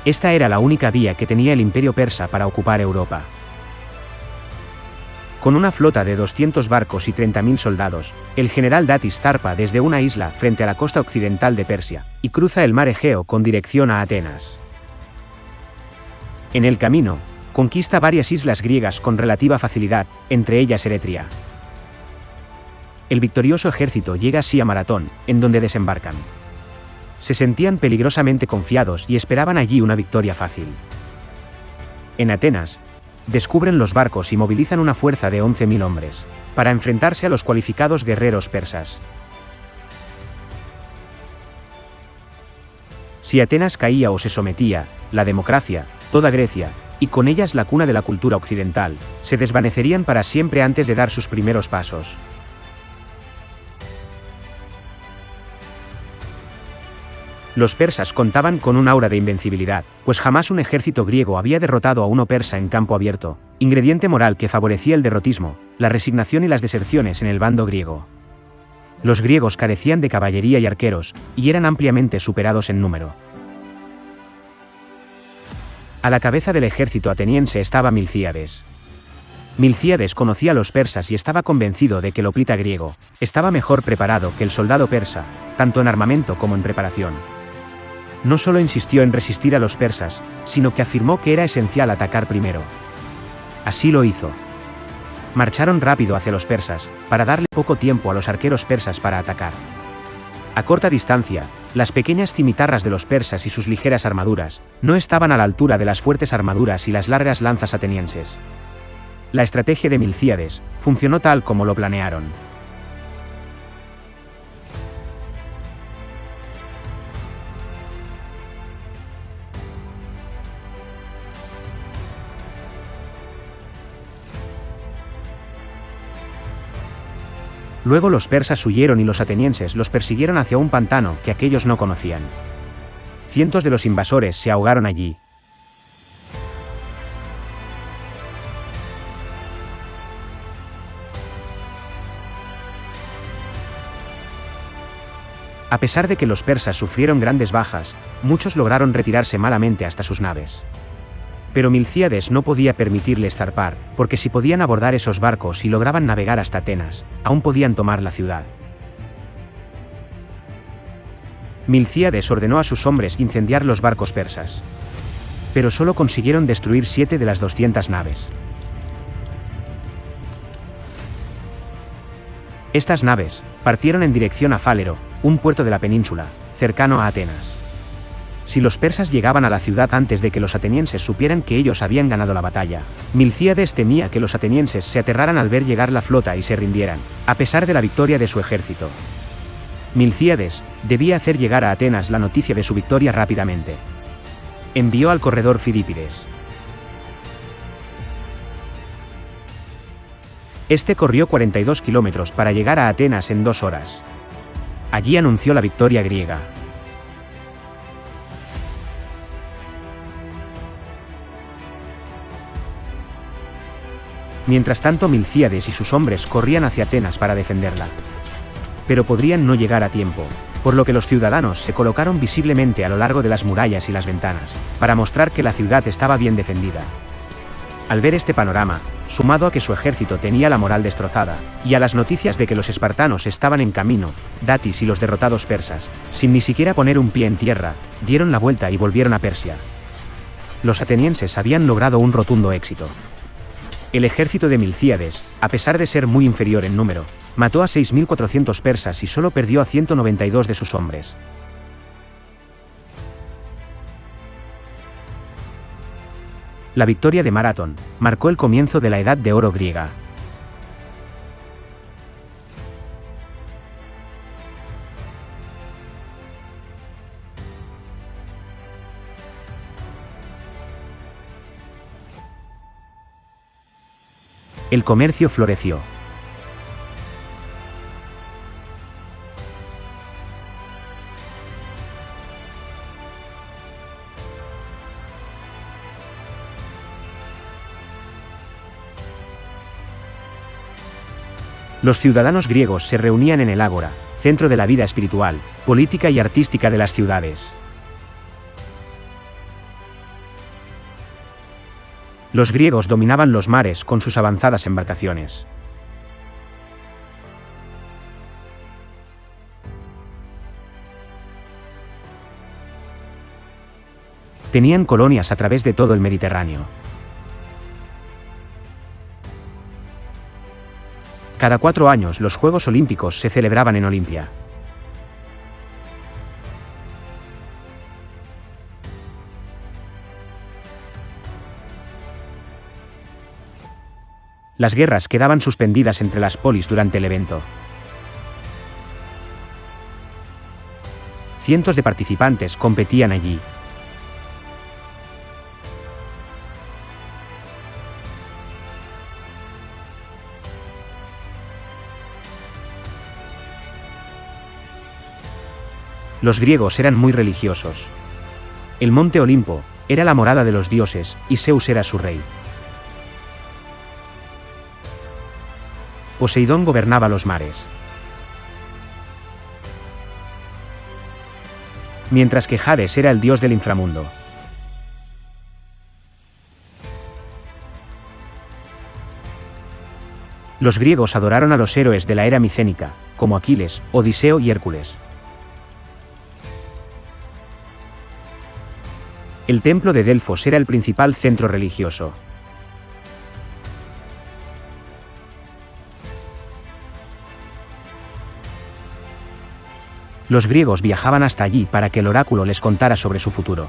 Esta era la única vía que tenía el imperio persa para ocupar Europa. Con una flota de 200 barcos y 30.000 soldados, el general Datis zarpa desde una isla frente a la costa occidental de Persia, y cruza el mar Egeo con dirección a Atenas. En el camino, conquista varias islas griegas con relativa facilidad, entre ellas Eretria. El victorioso ejército llega así a Maratón, en donde desembarcan. Se sentían peligrosamente confiados y esperaban allí una victoria fácil. En Atenas, descubren los barcos y movilizan una fuerza de 11.000 hombres, para enfrentarse a los cualificados guerreros persas. Si Atenas caía o se sometía, la democracia, toda Grecia, y con ellas la cuna de la cultura occidental, se desvanecerían para siempre antes de dar sus primeros pasos. Los persas contaban con un aura de invencibilidad, pues jamás un ejército griego había derrotado a uno persa en campo abierto, ingrediente moral que favorecía el derrotismo, la resignación y las deserciones en el bando griego. Los griegos carecían de caballería y arqueros, y eran ampliamente superados en número. A la cabeza del ejército ateniense estaba Milcíades. Milcíades conocía a los persas y estaba convencido de que el hoplita griego estaba mejor preparado que el soldado persa, tanto en armamento como en preparación. No solo insistió en resistir a los persas, sino que afirmó que era esencial atacar primero. Así lo hizo. Marcharon rápido hacia los persas, para darle poco tiempo a los arqueros persas para atacar. A corta distancia, las pequeñas cimitarras de los persas y sus ligeras armaduras no estaban a la altura de las fuertes armaduras y las largas lanzas atenienses. La estrategia de Milcíades funcionó tal como lo planearon. Luego los persas huyeron y los atenienses los persiguieron hacia un pantano que aquellos no conocían. Cientos de los invasores se ahogaron allí. A pesar de que los persas sufrieron grandes bajas, muchos lograron retirarse malamente hasta sus naves. Pero Milcíades no podía permitirles zarpar, porque si podían abordar esos barcos y lograban navegar hasta Atenas, aún podían tomar la ciudad. Milcíades ordenó a sus hombres incendiar los barcos persas. Pero solo consiguieron destruir 7 de las 200 naves. Estas naves partieron en dirección a Fálero, un puerto de la península, cercano a Atenas. Si los persas llegaban a la ciudad antes de que los atenienses supieran que ellos habían ganado la batalla, Milcíades temía que los atenienses se aterraran al ver llegar la flota y se rindieran, a pesar de la victoria de su ejército. Milcíades debía hacer llegar a Atenas la noticia de su victoria rápidamente. Envió al corredor Fidípides. Este corrió 42 kilómetros para llegar a Atenas en 2 horas. Allí anunció la victoria griega. Mientras tanto, Milcíades y sus hombres corrían hacia Atenas para defenderla. Pero podrían no llegar a tiempo, por lo que los ciudadanos se colocaron visiblemente a lo largo de las murallas y las ventanas, para mostrar que la ciudad estaba bien defendida. Al ver este panorama, sumado a que su ejército tenía la moral destrozada, y a las noticias de que los espartanos estaban en camino, Datis y los derrotados persas, sin ni siquiera poner un pie en tierra, dieron la vuelta y volvieron a Persia. Los atenienses habían logrado un rotundo éxito. El ejército de Milcíades, a pesar de ser muy inferior en número, mató a 6.400 persas y solo perdió a 192 de sus hombres. La victoria de Maratón marcó el comienzo de la Edad de Oro griega. El comercio floreció. Los ciudadanos griegos se reunían en el ágora, centro de la vida espiritual, política y artística de las ciudades. Los griegos dominaban los mares con sus avanzadas embarcaciones. Tenían colonias a través de todo el Mediterráneo. Cada 4 años los Juegos Olímpicos se celebraban en Olimpia. Las guerras quedaban suspendidas entre las polis durante el evento. Cientos de participantes competían allí. Los griegos eran muy religiosos. El monte Olimpo era la morada de los dioses, y Zeus era su rey. Poseidón gobernaba los mares. Mientras que Hades era el dios del inframundo. Los griegos adoraron a los héroes de la era micénica, como Aquiles, Odiseo y Hércules. El templo de Delfos era el principal centro religioso. Los griegos viajaban hasta allí para que el oráculo les contara sobre su futuro.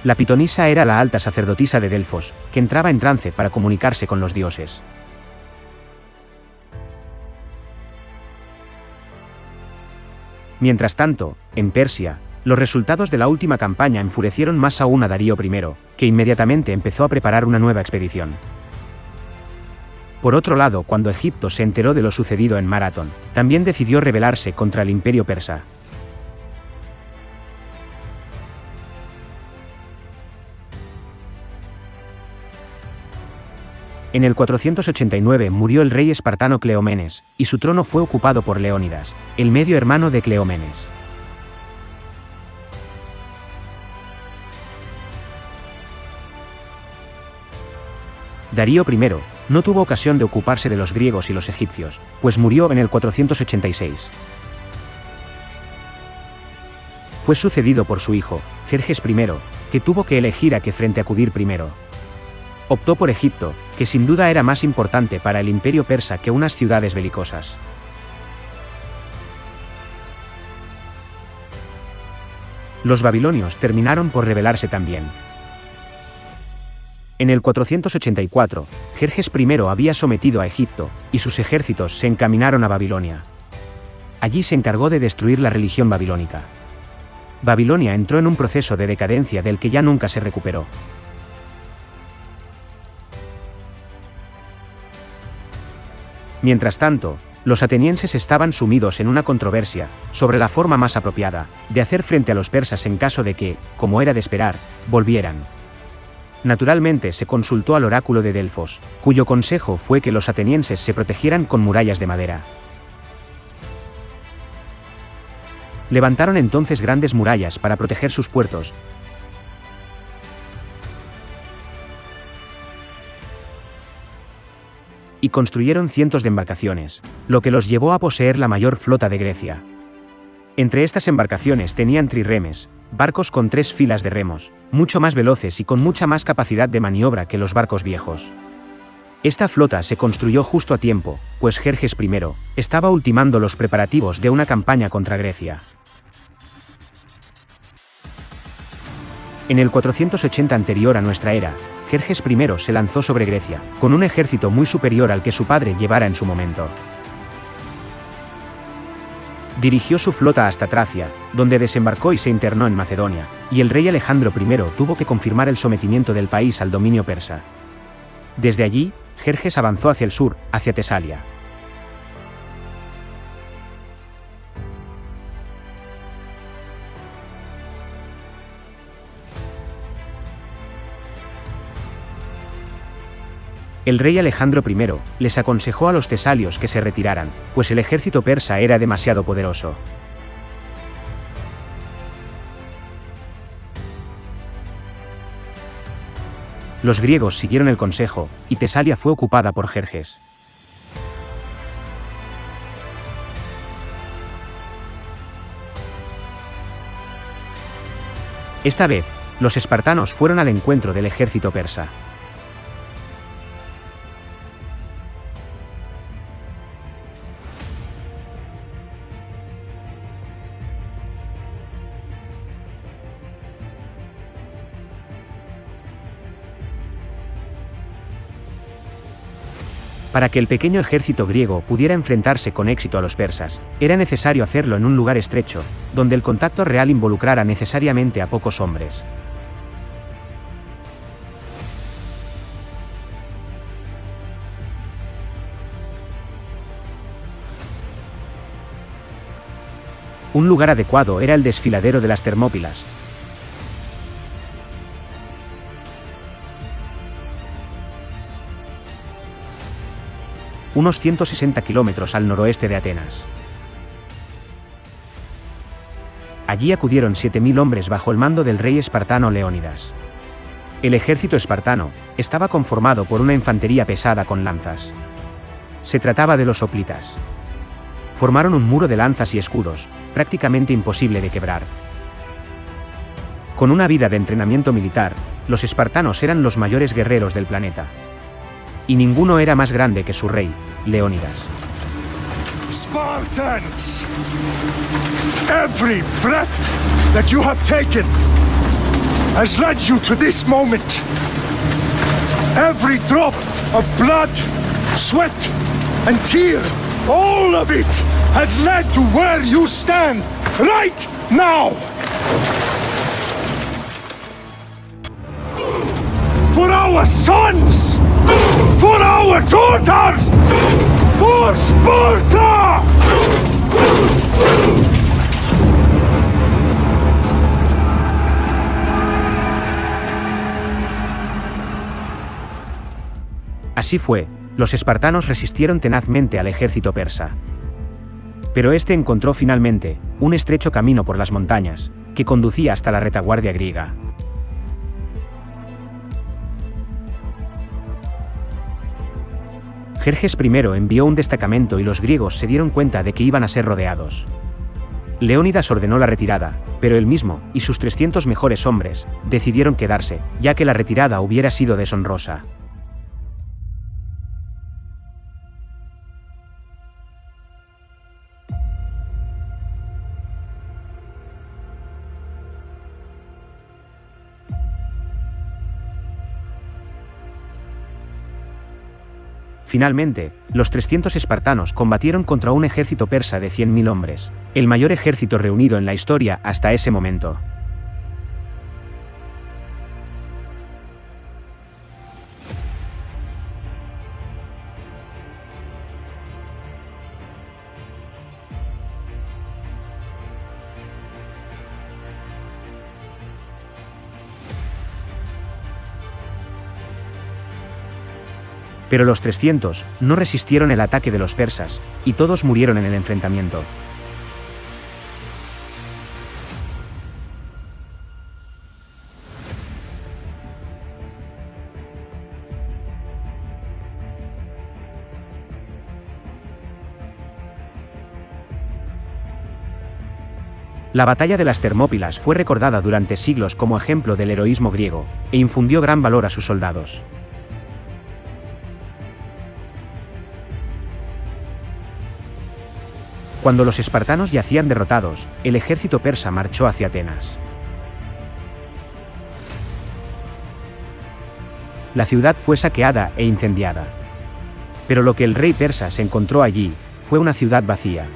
La pitonisa era la alta sacerdotisa de Delfos, que entraba en trance para comunicarse con los dioses. Mientras tanto, en Persia, Los resultados de la última campaña enfurecieron más aún a Darío I, que inmediatamente empezó a preparar una nueva expedición. Por otro lado, cuando Egipto se enteró de lo sucedido en Maratón, también decidió rebelarse contra el imperio persa. En el 489 murió el rey espartano Cleómenes, y su trono fue ocupado por Leónidas, el medio hermano de Cleómenes. Darío I no tuvo ocasión de ocuparse de los griegos y los egipcios, pues murió en el 486. Fue sucedido por su hijo, Jerjes I, que tuvo que elegir a qué frente acudir primero. Optó por Egipto, que sin duda era más importante para el imperio persa que unas ciudades belicosas. Los babilonios terminaron por rebelarse también. En el 484, Jerjes I había sometido a Egipto, y sus ejércitos se encaminaron a Babilonia. Allí se encargó de destruir la religión babilónica. Babilonia entró en un proceso de decadencia del que ya nunca se recuperó. Mientras tanto, los atenienses estaban sumidos en una controversia sobre la forma más apropiada de hacer frente a los persas en caso de que, como era de esperar, volvieran. Naturalmente se consultó al oráculo de Delfos, cuyo consejo fue que los atenienses se protegieran con murallas de madera. Levantaron entonces grandes murallas para proteger sus puertos, y construyeron cientos de embarcaciones, lo que los llevó a poseer la mayor flota de Grecia. Entre estas embarcaciones tenían trirremes, barcos con 3 filas de remos, mucho más veloces y con mucha más capacidad de maniobra que los barcos viejos. Esta flota se construyó justo a tiempo, pues Jerjes I estaba ultimando los preparativos de una campaña contra Grecia. En el 480 anterior a nuestra era, Jerjes I se lanzó sobre Grecia, con un ejército muy superior al que su padre llevara en su momento. Dirigió su flota hasta Tracia, donde desembarcó y se internó en Macedonia, y el rey Alejandro I tuvo que confirmar el sometimiento del país al dominio persa. Desde allí, Jerjes avanzó hacia el sur, hacia Tesalia. El rey Alejandro I les aconsejó a los tesalios que se retiraran, pues el ejército persa era demasiado poderoso. Los griegos siguieron el consejo, y Tesalia fue ocupada por Jerjes. Esta vez, los espartanos fueron al encuentro del ejército persa. Para que el pequeño ejército griego pudiera enfrentarse con éxito a los persas, era necesario hacerlo en un lugar estrecho, donde el contacto real involucrara necesariamente a pocos hombres. Un lugar adecuado era el desfiladero de las Termópilas, unos 160 kilómetros al noroeste de Atenas. Allí acudieron 7.000 hombres bajo el mando del rey espartano Leónidas. El ejército espartano estaba conformado por una infantería pesada con lanzas. Se trataba de los hoplitas. Formaron un muro de lanzas y escudos, prácticamente imposible de quebrar. Con una vida de entrenamiento militar, los espartanos eran los mayores guerreros del planeta. Y ninguno era más grande que su rey, Leónidas. Spartans! Every breath that you have taken has led you to this moment. Every drop of blood, sweat, and tear, all of it has led to where you stand right now. For our sons! For our daughters! For Sparta! Así fue, los espartanos resistieron tenazmente al ejército persa. Pero este encontró finalmente un estrecho camino por las montañas, que conducía hasta la retaguardia griega. Jerjes I envió un destacamento y los griegos se dieron cuenta de que iban a ser rodeados. Leónidas ordenó la retirada, pero él mismo y sus 300 mejores hombres decidieron quedarse, ya que la retirada hubiera sido deshonrosa. Finalmente, los 300 espartanos combatieron contra un ejército persa de 100.000 hombres, el mayor ejército reunido en la historia hasta ese momento. Pero los 300 no resistieron el ataque de los persas, y todos murieron en el enfrentamiento. La batalla de las Termópilas fue recordada durante siglos como ejemplo del heroísmo griego, e infundió gran valor a sus soldados. Cuando los espartanos yacían derrotados, el ejército persa marchó hacia Atenas. La ciudad fue saqueada e incendiada. Pero lo que el rey persa se encontró allí fue una ciudad vacía.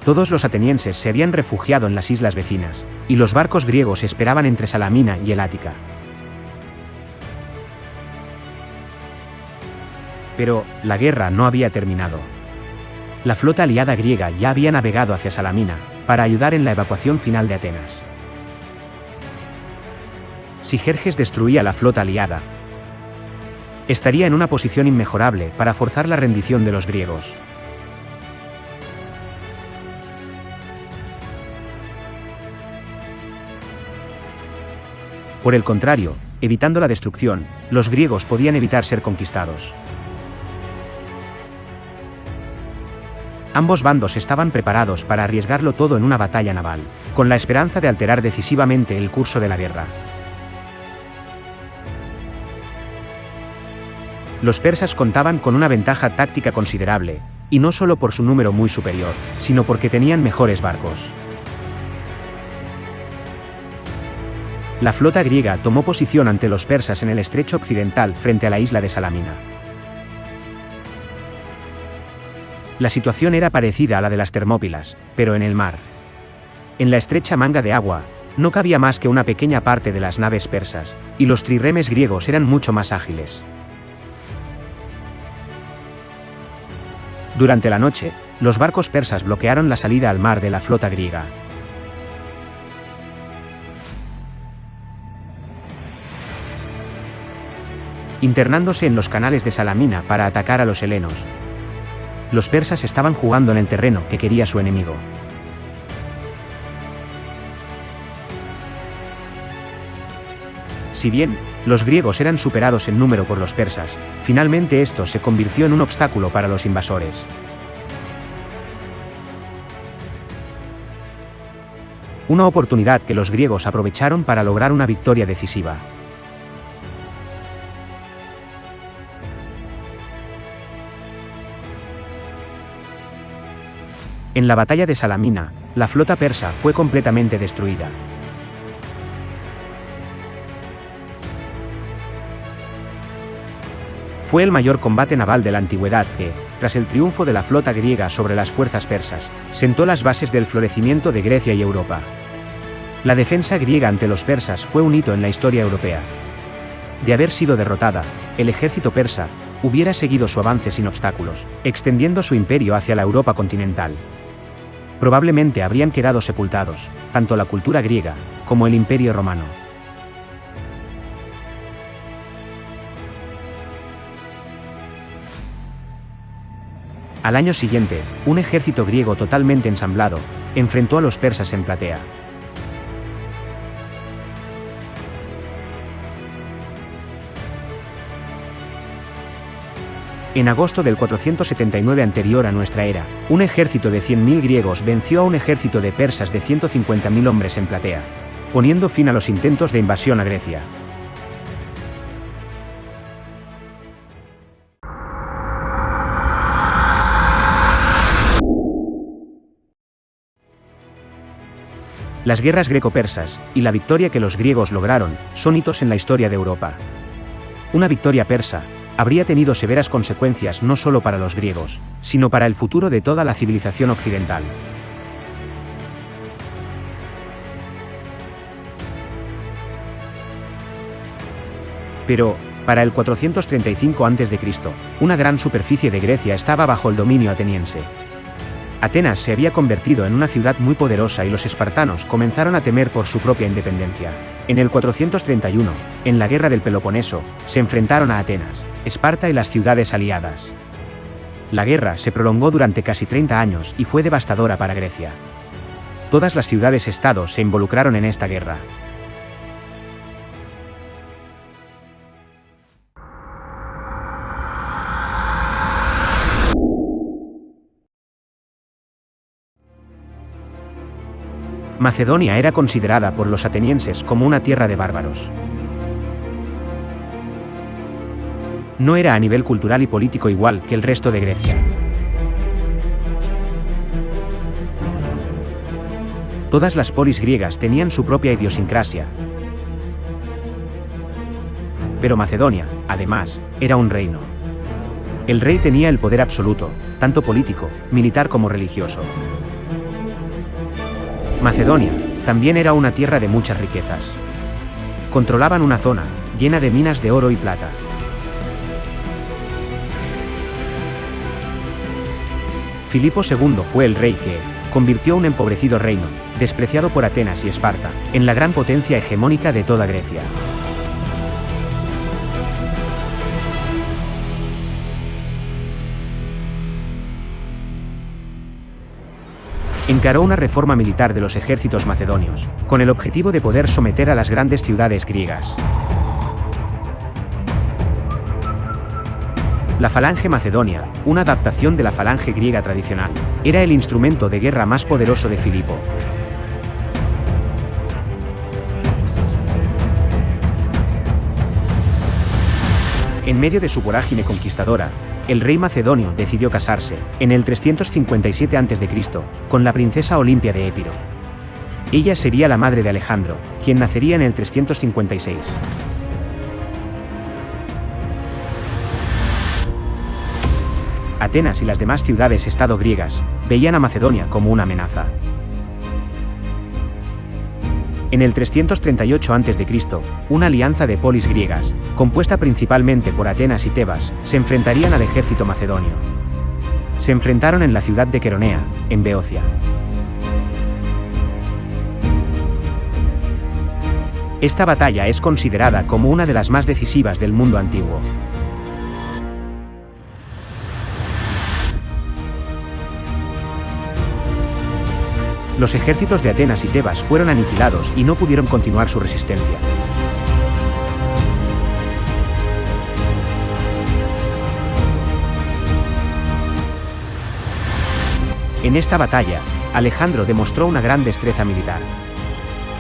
Todos los atenienses se habían refugiado en las islas vecinas, y los barcos griegos esperaban entre Salamina y el Ática. Pero la guerra no había terminado. La flota aliada griega ya había navegado hacia Salamina, para ayudar en la evacuación final de Atenas. Si Jerjes destruía la flota aliada, estaría en una posición inmejorable para forzar la rendición de los griegos. Por el contrario, evitando la destrucción, los griegos podían evitar ser conquistados. Ambos bandos estaban preparados para arriesgarlo todo en una batalla naval, con la esperanza de alterar decisivamente el curso de la guerra. Los persas contaban con una ventaja táctica considerable, y no solo por su número muy superior, sino porque tenían mejores barcos. La flota griega tomó posición ante los persas en el estrecho occidental frente a la isla de Salamina. La situación era parecida a la de las Termópilas, pero en el mar. En la estrecha manga de agua, no cabía más que una pequeña parte de las naves persas, y los trirremes griegos eran mucho más ágiles. Durante la noche, los barcos persas bloquearon la salida al mar de la flota griega. Internándose en los canales de Salamina para atacar a los helenos, los persas estaban jugando en el terreno que quería su enemigo. Si bien los griegos eran superados en número por los persas, finalmente esto se convirtió en un obstáculo para los invasores. Una oportunidad que los griegos aprovecharon para lograr una victoria decisiva. En la batalla de Salamina, la flota persa fue completamente destruida. Fue el mayor combate naval de la antigüedad que, tras el triunfo de la flota griega sobre las fuerzas persas, sentó las bases del florecimiento de Grecia y Europa. La defensa griega ante los persas fue un hito en la historia europea. De haber sido derrotada, el ejército persa hubiera seguido su avance sin obstáculos, extendiendo su imperio hacia la Europa continental. Probablemente habrían quedado sepultados, tanto la cultura griega como el imperio romano. Al año siguiente, un ejército griego totalmente ensamblado enfrentó a los persas en Platea. En agosto del 479 anterior a nuestra era, un ejército de 100.000 griegos venció a un ejército de persas de 150.000 hombres en Platea, poniendo fin a los intentos de invasión a Grecia. Las guerras greco-persas y la victoria que los griegos lograron son hitos en la historia de Europa. Una victoria persa habría tenido severas consecuencias no solo para los griegos, sino para el futuro de toda la civilización occidental. Pero, para el 435 a.C., una gran superficie de Grecia estaba bajo el dominio ateniense. Atenas se había convertido en una ciudad muy poderosa y los espartanos comenzaron a temer por su propia independencia. En el 431, en la Guerra del Peloponeso, se enfrentaron a Atenas, Esparta y las ciudades aliadas. La guerra se prolongó durante casi 30 años y fue devastadora para Grecia. Todas las ciudades-estado se involucraron en esta guerra. Macedonia era considerada por los atenienses como una tierra de bárbaros. No era a nivel cultural y político igual que el resto de Grecia. Todas las polis griegas tenían su propia idiosincrasia. Pero Macedonia, además, era un reino. El rey tenía el poder absoluto, tanto político, militar como religioso. Macedonia también era una tierra de muchas riquezas. Controlaban una zona llena de minas de oro y plata. Filipo II fue el rey que convirtió un empobrecido reino, despreciado por Atenas y Esparta, en la gran potencia hegemónica de toda Grecia. Encaró una reforma militar de los ejércitos macedonios, con el objetivo de poder someter a las grandes ciudades griegas. La falange macedonia, una adaptación de la falange griega tradicional, era el instrumento de guerra más poderoso de Filipo. En medio de su vorágine conquistadora, el rey macedonio decidió casarse, en el 357 a.C., con la princesa Olimpia de Épiro. Ella sería la madre de Alejandro, quien nacería en el 356. Atenas y las demás ciudades-estado griegas veían a Macedonia como una amenaza. En el 338 a.C., una alianza de polis griegas, compuesta principalmente por Atenas y Tebas, se enfrentarían al ejército macedonio. Se enfrentaron en la ciudad de Queronea, en Beocia. Esta batalla es considerada como una de las más decisivas del mundo antiguo. Los ejércitos de Atenas y Tebas fueron aniquilados y no pudieron continuar su resistencia. En esta batalla, Alejandro demostró una gran destreza militar.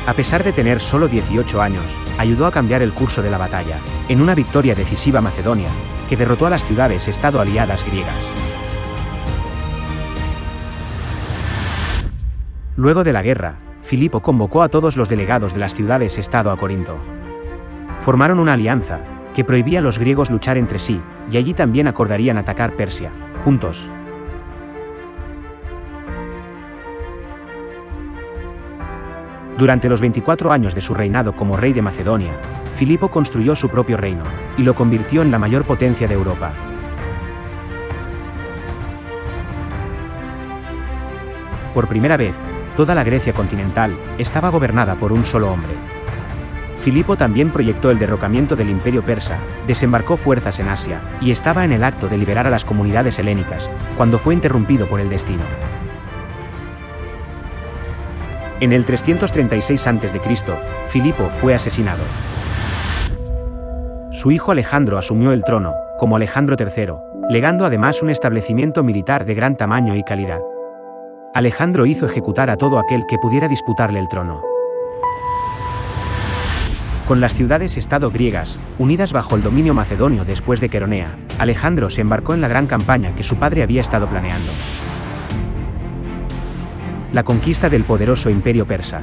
A pesar de tener solo 18 años, ayudó a cambiar el curso de la batalla, en una victoria decisiva macedonia, que derrotó a las ciudades-estado aliadas griegas. Luego de la guerra, Filipo convocó a todos los delegados de las ciudades-estado a Corinto. Formaron una alianza, que prohibía a los griegos luchar entre sí, y allí también acordarían atacar Persia, juntos. Durante los 24 años de su reinado como rey de Macedonia, Filipo construyó su propio reino, y lo convirtió en la mayor potencia de Europa. Por primera vez, toda la Grecia continental estaba gobernada por un solo hombre. Filipo también proyectó el derrocamiento del Imperio Persa, desembarcó fuerzas en Asia, y estaba en el acto de liberar a las comunidades helénicas, cuando fue interrumpido por el destino. En el 336 a.C., Filipo fue asesinado. Su hijo Alejandro asumió el trono, como Alejandro III, legando además un establecimiento militar de gran tamaño y calidad. Alejandro hizo ejecutar a todo aquel que pudiera disputarle el trono. Con las ciudades-estado griegas, unidas bajo el dominio macedonio después de Queronea, Alejandro se embarcó en la gran campaña que su padre había estado planeando. La conquista del poderoso imperio persa.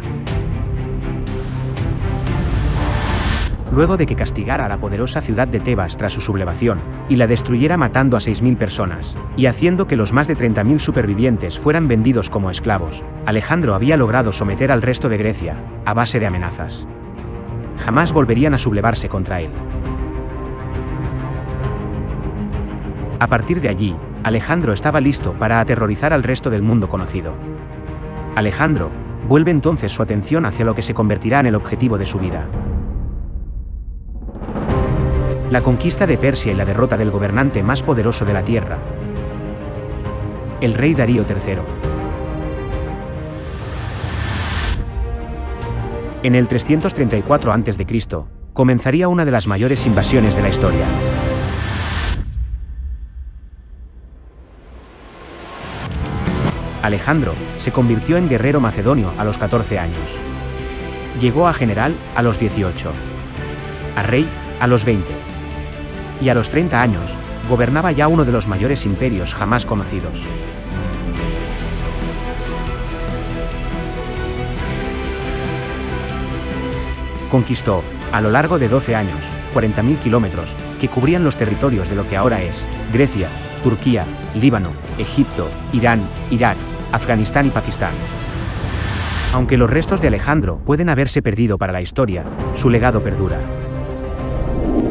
Luego de que castigara a la poderosa ciudad de Tebas tras su sublevación, y la destruyera matando a 6.000 personas, y haciendo que los más de 30.000 supervivientes fueran vendidos como esclavos, Alejandro había logrado someter al resto de Grecia, a base de amenazas. Jamás volverían a sublevarse contra él. A partir de allí, Alejandro estaba listo para aterrorizar al resto del mundo conocido. Alejandro vuelve entonces su atención hacia lo que se convertirá en el objetivo de su vida. La conquista de Persia y la derrota del gobernante más poderoso de la tierra, el rey Darío III. En el 334 a.C., comenzaría una de las mayores invasiones de la historia. Alejandro se convirtió en guerrero macedonio a los 14 años. Llegó a general a los 18. A rey a los 20. Y a los 30 años, gobernaba ya uno de los mayores imperios jamás conocidos. Conquistó, a lo largo de 12 años, 40.000 kilómetros, que cubrían los territorios de lo que ahora es Grecia, Turquía, Líbano, Egipto, Irán, Irak, Afganistán y Pakistán. Aunque los restos de Alejandro pueden haberse perdido para la historia, su legado perdura.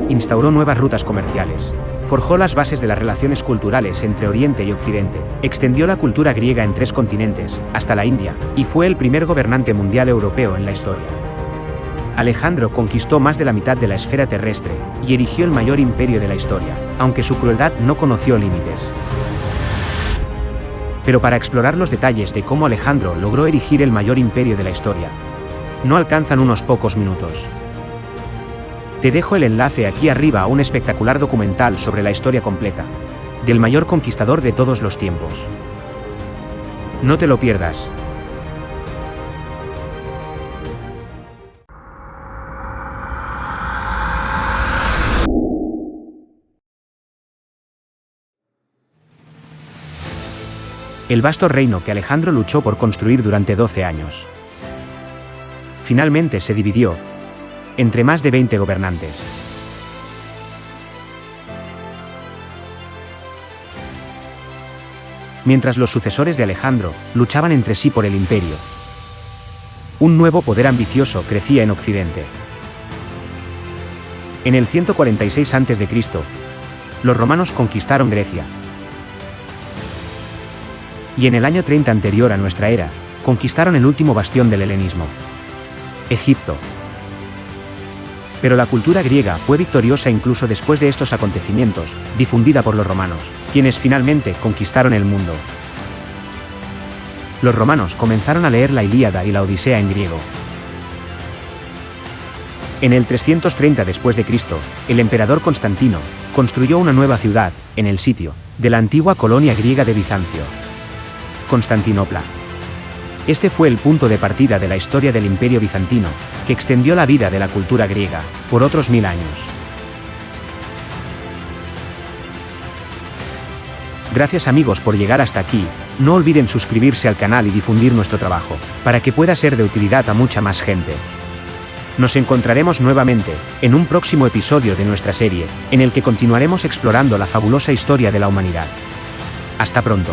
Instauró nuevas rutas comerciales, forjó las bases de las relaciones culturales entre Oriente y Occidente, extendió la cultura griega en 3 continentes, hasta la India, y fue el primer gobernante mundial europeo en la historia. Alejandro conquistó más de la mitad de la esfera terrestre, y erigió el mayor imperio de la historia, aunque su crueldad no conoció límites. Pero para explorar los detalles de cómo Alejandro logró erigir el mayor imperio de la historia, no alcanzan unos pocos minutos. Te dejo el enlace aquí arriba a un espectacular documental sobre la historia completa, del mayor conquistador de todos los tiempos. No te lo pierdas. El vasto reino que Alejandro luchó por construir durante 12 años. Finalmente se dividió entre más de 20 gobernantes. Mientras los sucesores de Alejandro luchaban entre sí por el imperio, un nuevo poder ambicioso crecía en Occidente. En el 146 a.C., los romanos conquistaron Grecia. Y en el año 30 anterior a nuestra era, conquistaron el último bastión del helenismo, Egipto. Pero la cultura griega fue victoriosa incluso después de estos acontecimientos, difundida por los romanos, quienes finalmente conquistaron el mundo. Los romanos comenzaron a leer la Ilíada y la Odisea en griego. En el 330 después de Cristo, el emperador Constantino construyó una nueva ciudad, en el sitio de la antigua colonia griega de Bizancio, Constantinopla. Este fue el punto de partida de la historia del Imperio bizantino, que extendió la vida de la cultura griega por otros 1000 años. Gracias amigos por llegar hasta aquí, no olviden suscribirse al canal y difundir nuestro trabajo, para que pueda ser de utilidad a mucha más gente. Nos encontraremos nuevamente, en un próximo episodio de nuestra serie, en el que continuaremos explorando la fabulosa historia de la humanidad. Hasta pronto.